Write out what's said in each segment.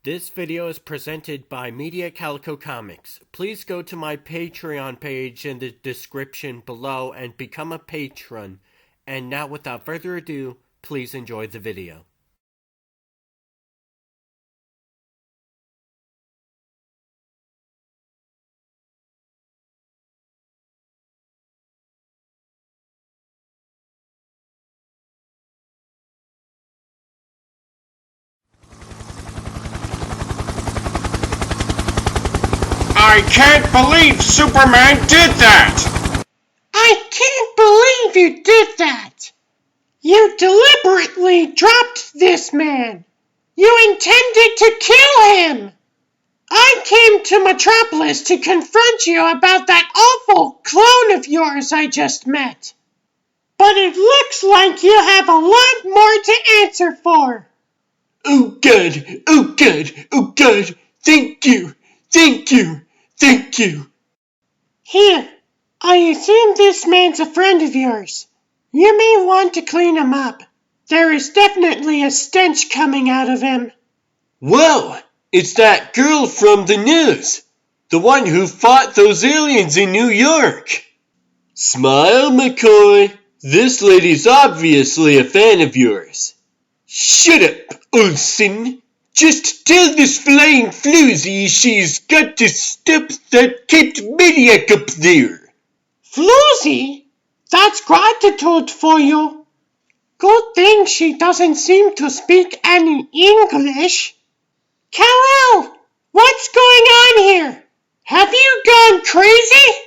This video is presented by Media Calico Comics. Please go to my Patreon page in the description below and become a patron. And now, without further ado, please enjoy the video. I can't believe Superman did that! I can't believe you did that! You deliberately dropped this man! You intended to kill him! I came to Metropolis to confront you about that awful clone of yours I just met. But it looks like you have a lot more to answer for. Oh God, oh God, oh God, thank you, thank you, thank you. Here, I assume this man's a friend of yours. You may want to clean him up. There is definitely a stench coming out of him. Whoa, it's that girl from the news. The one who fought those aliens in New York. Smile, McCoy. This lady's obviously a fan of yours. Shut up, Olsen. Just tell this flying floozy she's got to stop that Caped Maniac up there. Floozy? That's gratitude for you. Good thing she doesn't seem to speak any English. Kal-El, what's going on here? Have you gone crazy?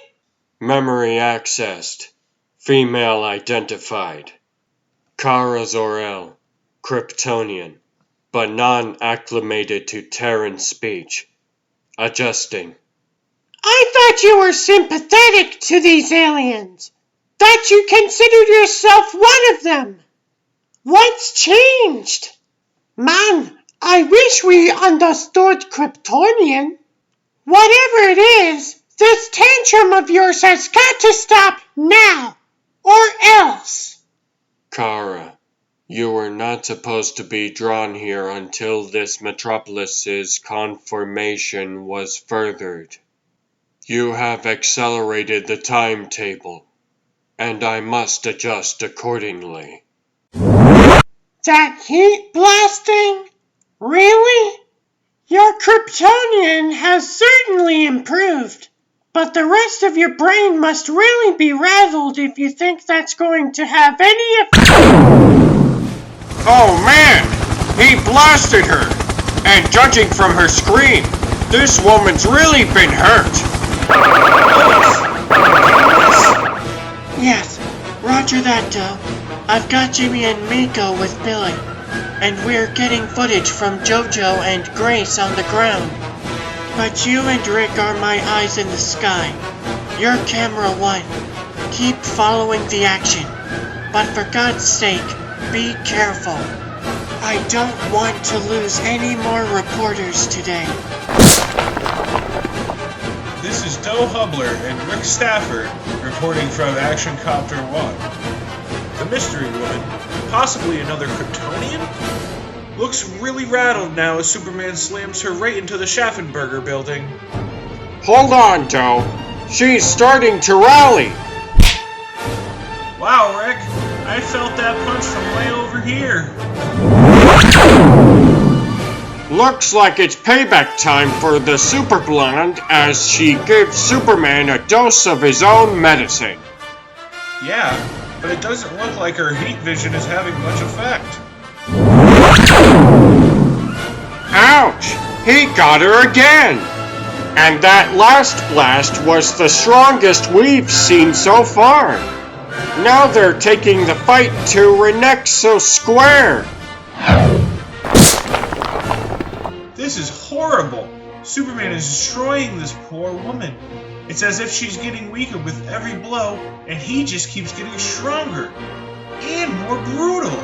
Memory accessed. Female identified. Kara Zor-El. Kryptonian, but non-acclimated to Terran speech. Adjusting. I thought you were sympathetic to these aliens. That you considered yourself one of them. What's changed? Man, I wish we understood Kryptonian. Whatever it is, this tantrum of yours has got to stop now, or else. Kara, you were not supposed to be drawn here until this Metropolis's conformation was furthered. You have accelerated the timetable, and I must adjust accordingly. That heat blasting? Really? Your Kryptonian has certainly improved, but the rest of your brain must really be rattled if you think that's going to have any effect. Oh man! He blasted her! And judging from her scream, this woman's really been hurt! Yes, roger that, Joe. I've got Jimmy and Miko with Billy, and we're getting footage from Jojo and Grace on the ground. But you and Rick are my eyes in the sky. You're camera one. Keep following the action. But for God's sake, be careful. I don't want to lose any more reporters today. This is Doe Hubler and Rick Stafford reporting from Action Copter 1. The mystery woman, possibly another Kryptonian, looks really rattled now as Superman slams her right into the Schaffenberger building. Hold on, Doe. She's starting to rally. Wow, Rick, I felt that punch from way over here. Looks like it's payback time for the Super Blonde as she gives Superman a dose of his own medicine. Yeah, but it doesn't look like her heat vision is having much effect. Ouch! He got her again! And that last blast was the strongest we've seen so far. Now they're taking the fight to Renexo Square. This is horrible. Superman is destroying this poor woman. It's as if she's getting weaker with every blow, and he just keeps getting stronger and more brutal.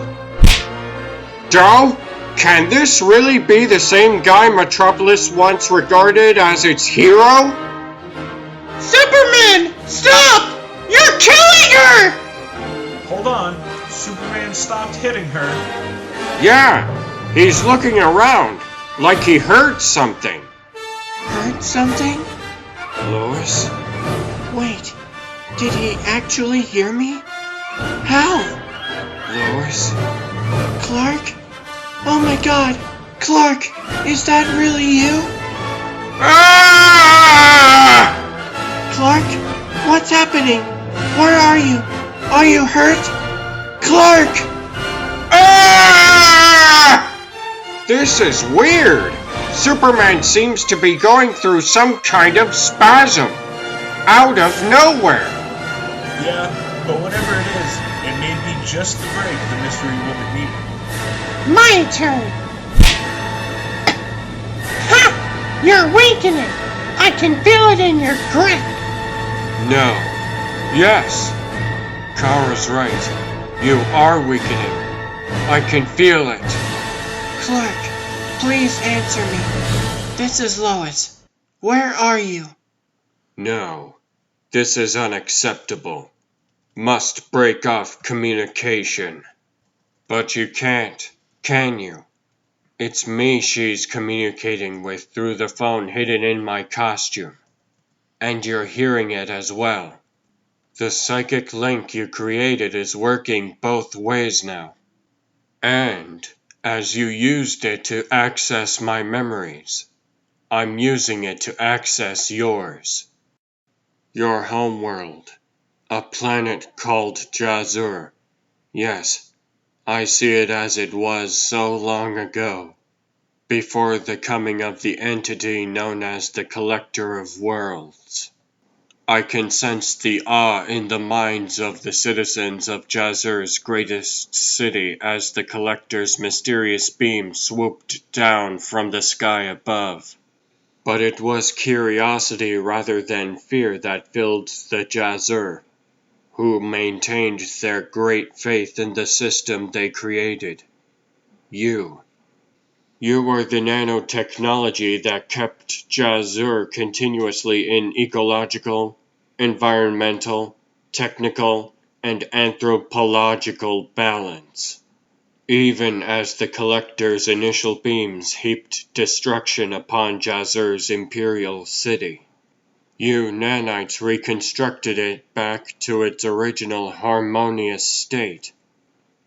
Joe, can this really be the same guy Metropolis once regarded as its hero? Superman, stop! You're killing her! Hold on. Superman stopped hitting her. Yeah, he's looking around. like he heard something. Heard something? Lois? Wait, did he actually hear me? How? Lois? Clark? Oh my god! Clark, is that really you? Ah! Clark? What's happening? Where are you? Are you hurt? Clark! Ah! This is weird. Superman seems to be going through some kind of spasm. Out of nowhere. Yeah, but whatever it is, it may be just the break the mystery woman needed. My turn! Ha! You're weakening! I can feel it in your grip! No. Yes. Kara's right. You are weakening. I can feel it. Clark, please answer me. This is Lois. Where are you? No. This is unacceptable. Must break off communication. But you can't, can you? It's me she's communicating with through the phone hidden in my costume. And you're hearing it as well. The psychic link you created is working both ways now. And, as you used it to access my memories, I'm using it to access yours. Your homeworld. A planet called Jazur. Yes, I see it as it was so long ago, before the coming of the entity known as the Collector of Worlds. I can sense the awe in the minds of the citizens of Jazur's greatest city as the Collector's mysterious beam swooped down from the sky above. But it was curiosity rather than fear that filled the Jazur, who maintained their great faith in the system they created. You. You were the nanotechnology that kept Jazur continuously in ecological, environmental, technical, and anthropological balance. Even as the Collector's initial beams heaped destruction upon Jazur's imperial city. You nanites reconstructed it back to its original harmonious state,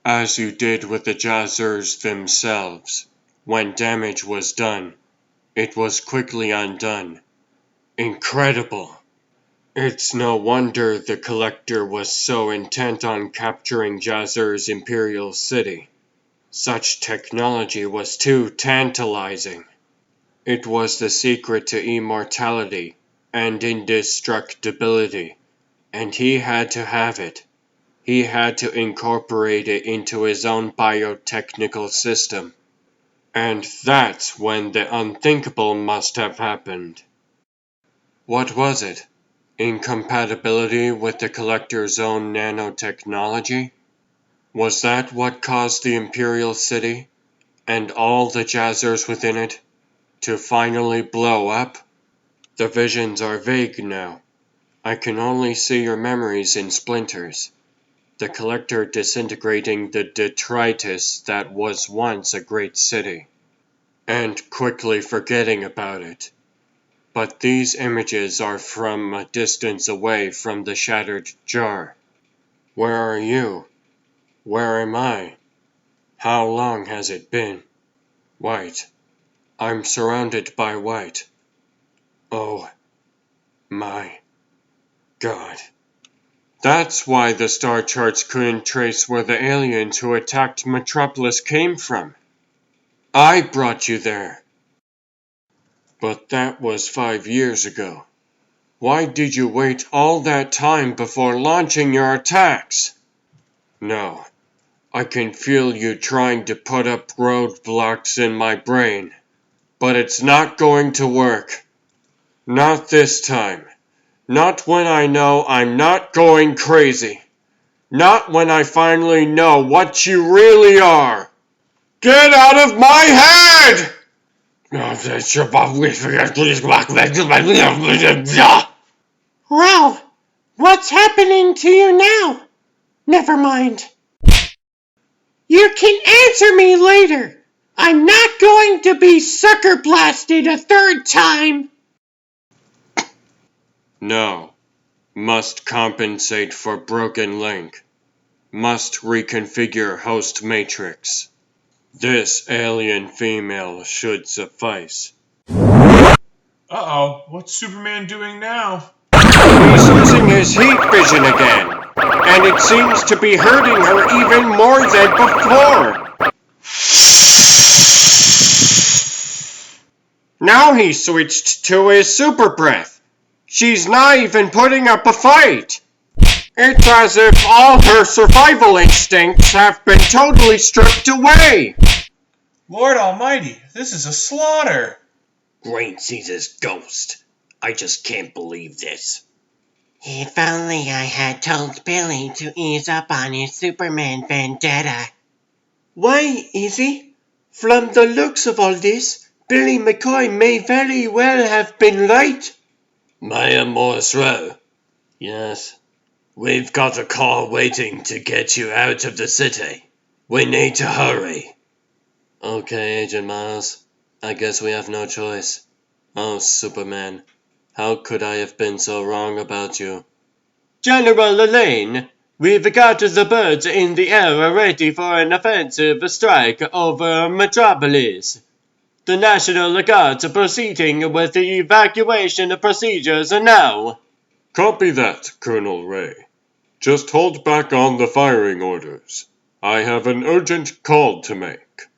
as you did with the Jazurs themselves. When damage was done, it was quickly undone. Incredible! It's no wonder the Collector was so intent on capturing Jazur's imperial city. Such technology was too tantalizing. It was the secret to immortality and indestructibility, and he had to have it. He had to incorporate it into his own biotechnical system. And that's when the unthinkable must have happened. What was it? Incompatibility with the Collector's own nanotechnology? Was that what caused the Imperial City, and all the Jazurs within it, to finally blow up? The visions are vague now. I can only see your memories in splinters. The Collector disintegrating the detritus that was once a great city, and quickly forgetting about it. But these images are from a distance away from the shattered jar. Where are you? Where am I? How long has it been? White. I'm surrounded by white. Oh my God. That's why the star charts couldn't trace where the aliens who attacked Metropolis came from. I brought you there. But that was 5 years ago. Why did you wait all that time before launching your attacks? No, I can feel you trying to put up roadblocks in my brain. But it's not going to work. Not this time. Not when I know I'm not going crazy. Not when I finally know what you really are. Get out of my head! Ralph, what's happening to you now? Never mind. You can answer me later. I'm not going to be sucker blasted a third time! No. Must compensate for broken link. Must reconfigure host matrix. This alien female should suffice. Uh-oh, what's Superman doing now? He's using his heat vision again, and it seems to be hurting her even more than before. Now he switched to his super breath. She's not even putting up a fight. It's as if all her survival instincts have been totally stripped away. Lord Almighty, this is a slaughter! Brain sees his ghost. I just can't believe this. If only I had told Billy to ease up on his Superman vendetta. Why, Izzy? From the looks of all this, Billy McCoy may very well have been right. Maya Morse-Rowe. Yes. We've got a car waiting to get you out of the city. We need to hurry. Okay, Agent Miles. I guess we have no choice. Oh, Superman. How could I have been so wrong about you? General Elaine, we've got the birds in the air ready for an offensive strike over Metropolis. The National Guard's proceeding with the evacuation procedures now. Copy that, Colonel Ray. Just hold back on the firing orders. I have an urgent call to make.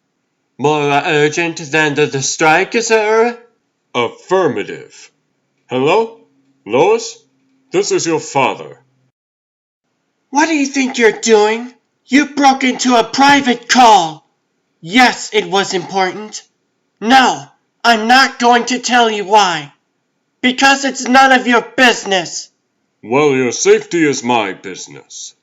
More urgent than the strike, sir? Affirmative. Hello? Lois? This is your father. What do you think you're doing? You broke into a private call. Yes, it was important. No, I'm not going to tell you why. Because it's none of your business. Well, your safety is my business.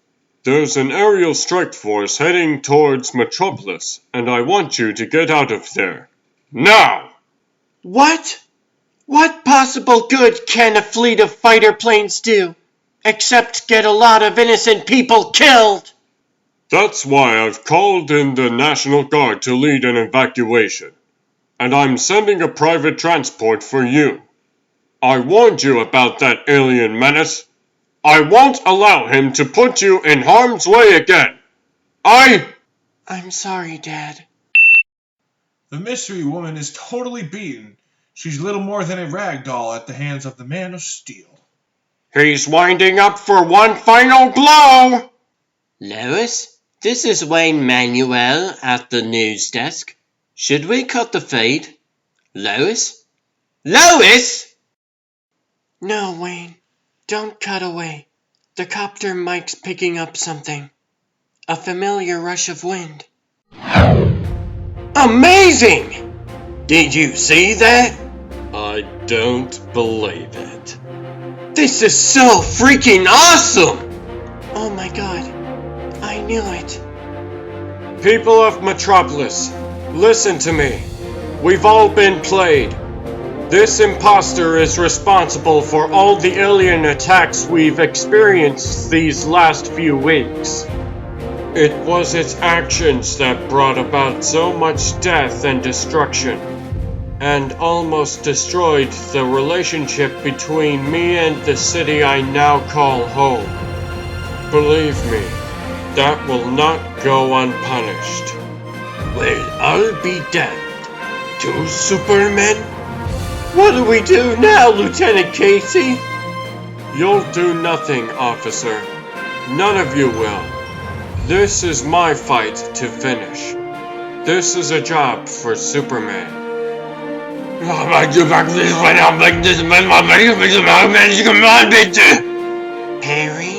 There's an aerial strike force heading towards Metropolis, and I want you to get out of there. Now! What? What possible good can a fleet of fighter planes do, except get a lot of innocent people killed? That's why I've called in the National Guard to lead an evacuation. And I'm sending a private transport for you. I warned you about that alien menace. I won't allow him to put you in harm's way again. I'm sorry, Dad. The mystery woman is totally beaten. She's little more than a rag doll at the hands of the Man of Steel. He's winding up for one final blow! Lois, this is Wayne Manuel at the news desk. Should we cut the feed? Lois? Lois! No, Wayne. Don't cut away. The copter mic's picking up something. A familiar rush of wind. Amazing! Did you see that? I don't believe it. This is so freaking awesome! Oh my god. I knew it. People of Metropolis, listen to me. We've all been played. This imposter is responsible for all the alien attacks we've experienced these last few weeks. It was its actions that brought about so much death and destruction, and almost destroyed the relationship between me and the city I now call home. Believe me, that will not go unpunished. Well, I'll be damned. Two Supermen? What do we do now, Lieutenant Casey? You'll do nothing, officer. None of you will. This is my fight to finish. This is a job for Superman. Perry,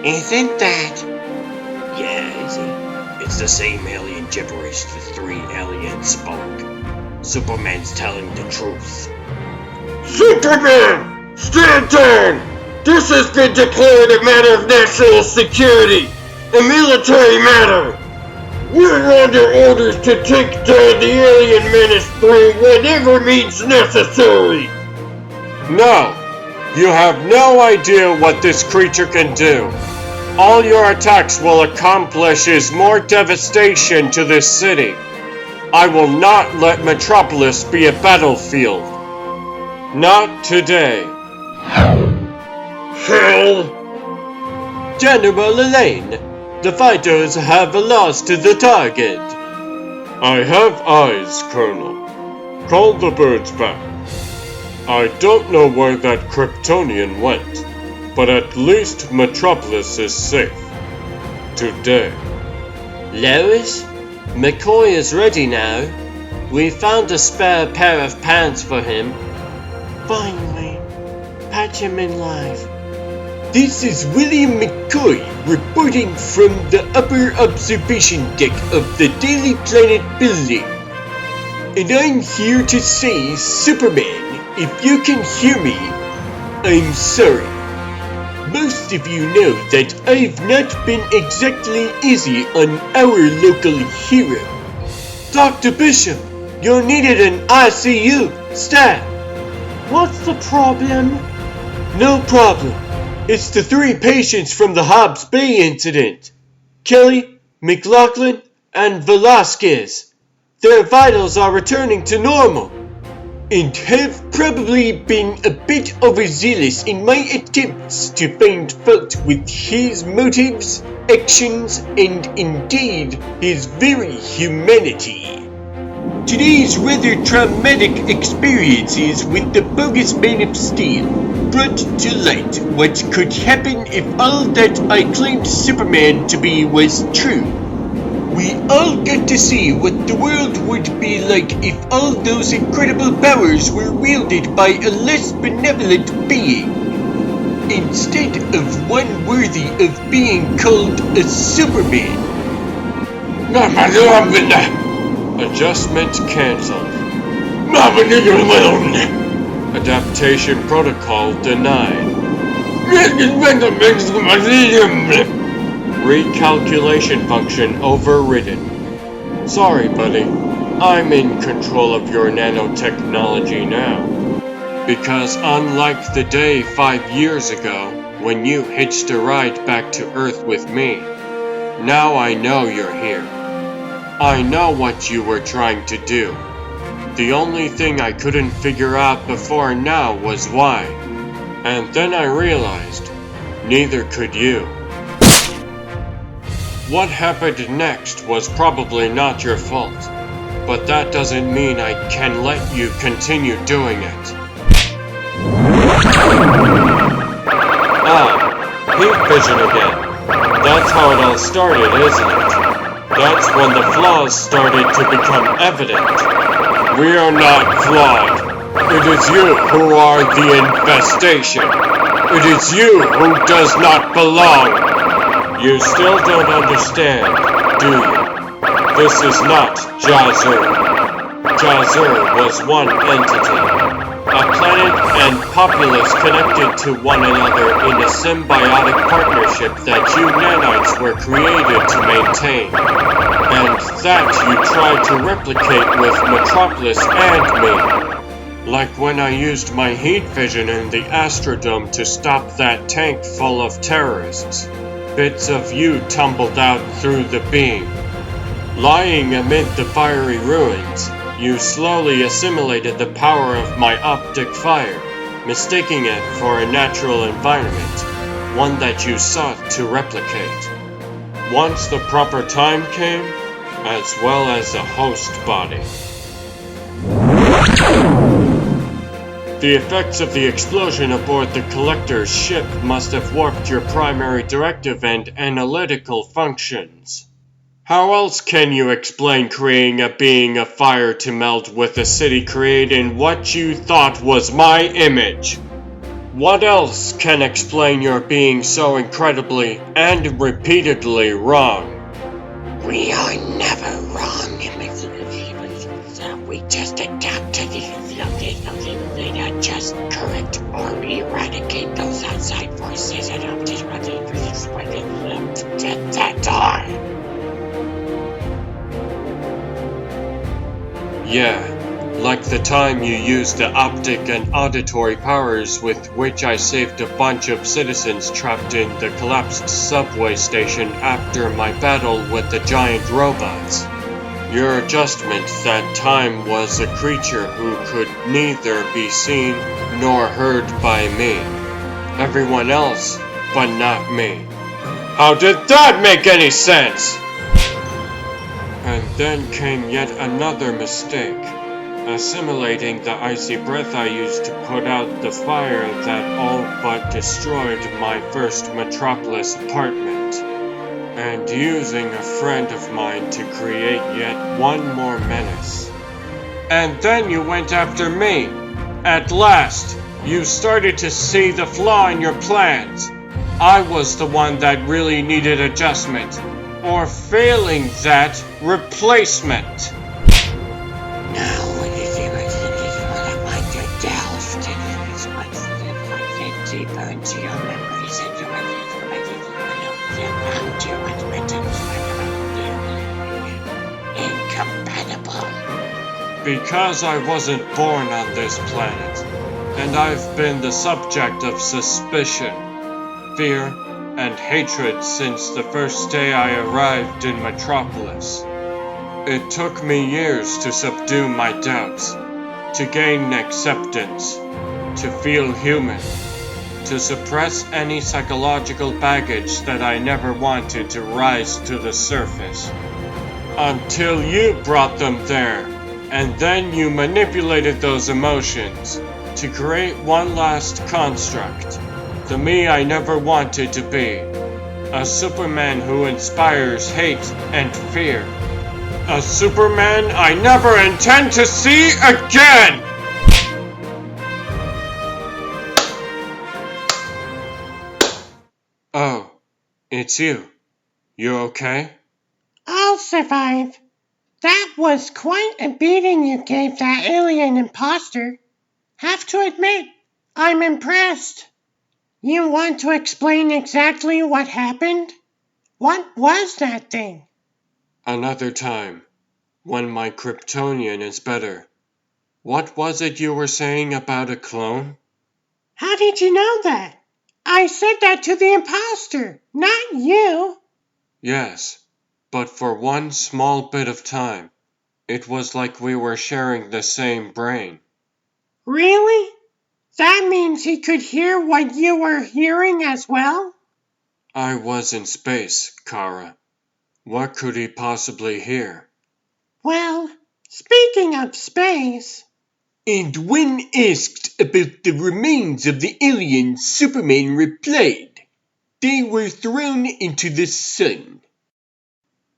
isn't that? Yeah, Izzy. It's the same alien gibberish the three aliens spoke. Superman's telling the truth. Superman! Stand down! This has been declared a matter of national security! A military matter! We're under orders to take down the alien menace through whatever means necessary! No! You have no idea what this creature can do. All your attacks will accomplish is more devastation to this city. I will not let Metropolis be a battlefield. Not today. Hell! General Elaine, the fighters have lost the target. I have eyes, Colonel. Call the birds back. I don't know where that Kryptonian went, but at least Metropolis is safe. Today. Lois? McCoy is ready now. We found a spare pair of pants for him. Finally. Patch him in live. This is William McCoy reporting from the upper observation deck of the Daily Planet building. And I'm here to say, Superman, if you can hear me, I'm sorry. Most of you know that I've not been exactly easy on our local hero. Dr. Bishop, you're needed in ICU, stat. What's the problem? No problem. It's the 3 patients from the Hobbs Bay incident. Kelly, McLaughlin, and Velasquez. Their vitals are returning to normal. And have probably been a bit overzealous in my attempts to find fault with his motives, actions, and indeed his very humanity. Today's rather traumatic experiences with the bogus Man of Steel brought to light what could happen if all that I claimed Superman to be was true. We all got to see what the world would be like if all those incredible powers were wielded by a less benevolent being, instead of one worthy of being called a Superman. Adjustment cancelled. Adaptation protocol denied. Recalculation function overridden. Sorry, buddy. I'm in control of your nanotechnology now. Because unlike the day 5 years ago, when you hitched a ride back to Earth with me, now I know you're here. I know what you were trying to do. The only thing I couldn't figure out before now was why. And then I realized, neither could you. What happened next was probably not your fault, but that doesn't mean I can let you continue doing it. Ah, heat vision again. That's how it all started, isn't it? That's when the flaws started to become evident. We are not flawed. It is you who are the infestation. It is you who does not belong. You still don't understand, do you? This is not Jazur. Jazur was one entity. A planet and populace connected to one another in a symbiotic partnership that you nanites were created to maintain. And that you tried to replicate with Metropolis and me. Like when I used my heat vision in the Astrodome to stop that tank full of terrorists. Bits of you tumbled out through the beam. Lying amid the fiery ruins, you slowly assimilated the power of my optic fire, mistaking it for a natural environment, one that you sought to replicate. Once the proper time came, as well as a host body. The effects of the explosion aboard the Collector's ship must have warped your primary directive and analytical functions. How else can you explain creating a being of fire to meld with a city created in what you thought was my image? What else can explain your being so incredibly and repeatedly wrong? We are never wrong. We just adapt to the just correct or eradicate those outside forces and that's all. Yeah, like the time you used the optic and auditory powers with which I saved a bunch of citizens trapped in the collapsed subway station after my battle with the giant robots. Your adjustment that time was a creature who could neither be seen nor heard by me. Everyone else, but not me. How did that make any sense? And then came yet another mistake. Assimilating the icy breath I used to put out the fire that all but destroyed my first Metropolis apartment. And using a friend of mine to create yet one more menace. And then you went after me. At last, you started to see the flaw in your plans. I was the one that really needed adjustment. Or failing that, replacement. Now, when you see my cities, what I want to delve to much deeper into your memories and your incompatible. Because I wasn't born on this planet, and I've been the subject of suspicion, fear, and hatred since the first day I arrived in Metropolis. It took me years to subdue my doubts, to gain acceptance, to feel human, to suppress any psychological baggage that I never wanted to rise to the surface. Until you brought them there, and then you manipulated those emotions to create one last construct, the me I never wanted to be. A Superman who inspires hate and fear. A Superman I never intend to see again! Oh, it's you. You okay? I'll survive. That was quite a beating you gave that alien imposter. Have to admit, I'm impressed. You want to explain exactly what happened? What was that thing? Another time, when my Kryptonian is better. What was it you were saying about a clone? How did you know that? I said that to the imposter, not you. Yes, but for one small bit of time, it was like we were sharing the same brain. Really? That means he could hear what you were hearing as well? I was in space, Kara. What could he possibly hear? Well, speaking of space... And when asked about the remains of the alien, Superman replied, "They were thrown into the sun."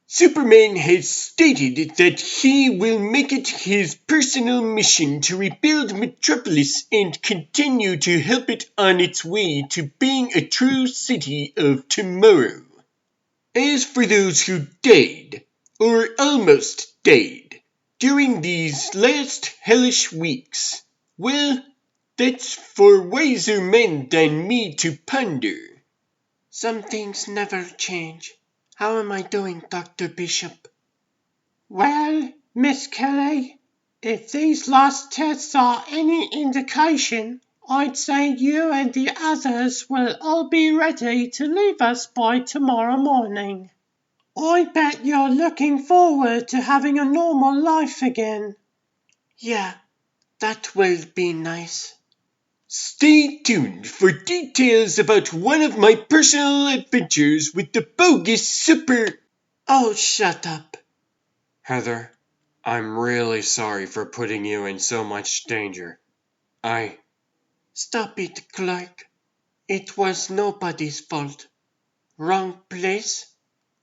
Superman has stated that he will make it his personal mission to rebuild Metropolis and continue to help it on its way to being a true city of tomorrow. As for those who died, or almost died, during these last hellish weeks, well, that's for wiser men than me to ponder. Some things never change. How am I doing, Dr. Bishop? Well, Miss Kelly, if these last tests are any indication, I'd say you and the others will all be ready to leave us by tomorrow morning. I bet you're looking forward to having a normal life again. Yeah, that will be nice. Stay tuned for details about one of my personal adventures with the bogus super... Oh, shut up. Heather, I'm really sorry for putting you in so much danger. Stop it, Clark. It was nobody's fault. Wrong place,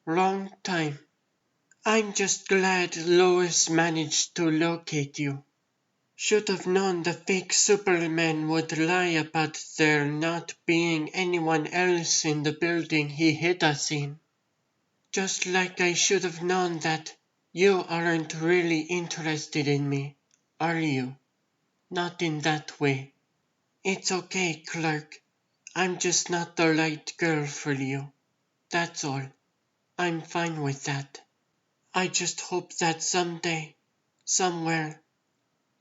wrong time. I'm just glad Lois managed to locate you. Should have known the fake Superman would lie about there not being anyone else in the building he hid us in. Just like I should have known that you aren't really interested in me, are you? Not in that way. It's okay, Clark. I'm just not the right girl for you. That's all. I'm fine with that. I just hope that someday, somewhere,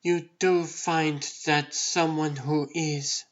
you do find that someone who is.